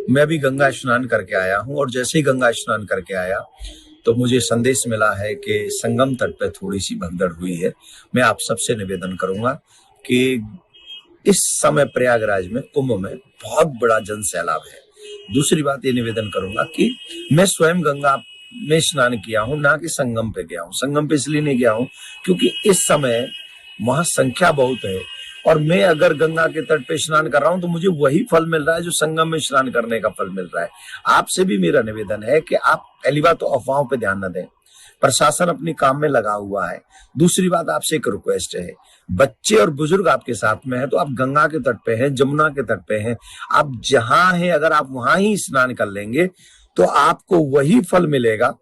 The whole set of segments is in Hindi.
मैं अभी गंगा स्नान करके आया हूँ और जैसे ही गंगा स्नान करके आया तो मुझे संदेश मिला है कि संगम तट पे थोड़ी सी भगदड़ हुई है। मैं आप सबसे निवेदन करूंगा कि इस समय प्रयागराज में कुंभ में बहुत बड़ा जन सैलाब है। दूसरी बात ये निवेदन करूंगा कि मैं स्वयं गंगा में स्नान किया हूं, ना कि संगम पे गया हूं। संगम पे इसलिए नहीं गया हूं क्योंकि इस समय वहां संख्या बहुत है और मैं अगर गंगा के तट पे स्नान कर रहा हूं तो मुझे वही फल मिल रहा है जो संगम में स्नान करने का फल मिल रहा है। आपसे भी मेरा निवेदन है कि आप पहली बात तो अफवाहों पे ध्यान न दें, प्रशासन अपनी काम में लगा हुआ है। दूसरी बात आपसे एक रिक्वेस्ट है, बच्चे और बुजुर्ग आपके साथ में है तो आप गंगा के तट पे हैं, जमुना के तट पे हैं, आप जहां हैं अगर आप वहां ही स्नान कर लेंगे तो आपको वही फल मिलेगा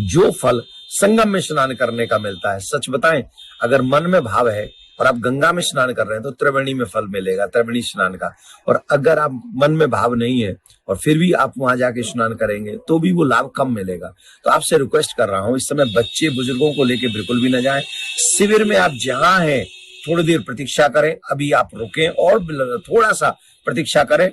जो फल संगम में स्नान करने का मिलता है। सच बताएं, अगर मन में भाव है और आप गंगा में स्नान कर रहे हैं तो त्रिवेणी में फल मिलेगा, त्रिवेणी स्नान का। और अगर आप मन में भाव नहीं है और फिर भी आप वहां जाके स्नान करेंगे तो भी वो लाभ कम मिलेगा। तो आपसे रिक्वेस्ट कर रहा हूं, इस समय बच्चे बुजुर्गों को लेके बिल्कुल भी न जाएं। शिविर में आप जहां हैं थोड़ी देर प्रतीक्षा करें, अभी आप रुकें और थोड़ा सा प्रतीक्षा करें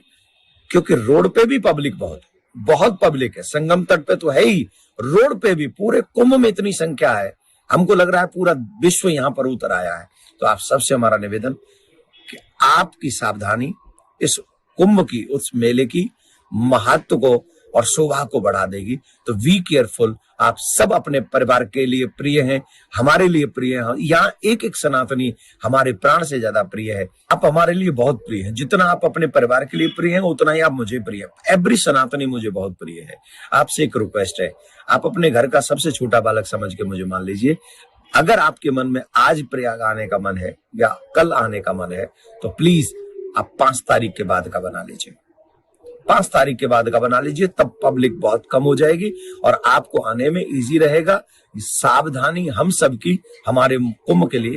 क्योंकि रोड पे भी पब्लिक बहुत पब्लिक है। संगम तट पे तो है ही, रोड पे भी पूरे कुंभ में इतनी संख्या है, हमको लग रहा है पूरा विश्व यहाँ पर उतर आया है। तो आप सबसे हमारा निवेदन कि आपकी सावधानी इस कुंभ की, उस मेले की महत्व को और शोभा को बढ़ा देगी। तो वी केयरफुल। आप सब अपने परिवार के लिए प्रिय हैं, हमारे लिए प्रिय हैं। यहाँ एक एक सनातनी हमारे प्राण से ज्यादा प्रिय है। आप हमारे लिए बहुत प्रिय हैं। जितना आप अपने परिवार के लिए प्रिय हैं उतना ही आप मुझे प्रिय हैं। एवरी सनातनी मुझे बहुत प्रिय है। आपसे एक रिक्वेस्ट है, आप अपने घर का सबसे छोटा बालक समझ के मुझे मान लीजिए। अगर आपके मन में आज प्रयाग आने का मन है या कल आने का मन है तो प्लीज आप 5 तारीख के बाद का बना लीजिए। 5 तारीख के बाद का बना लीजिए, तब पब्लिक बहुत कम हो जाएगी और आपको आने में इजी रहेगा। सावधानी हम सबकी हमारे कुंभ के लिए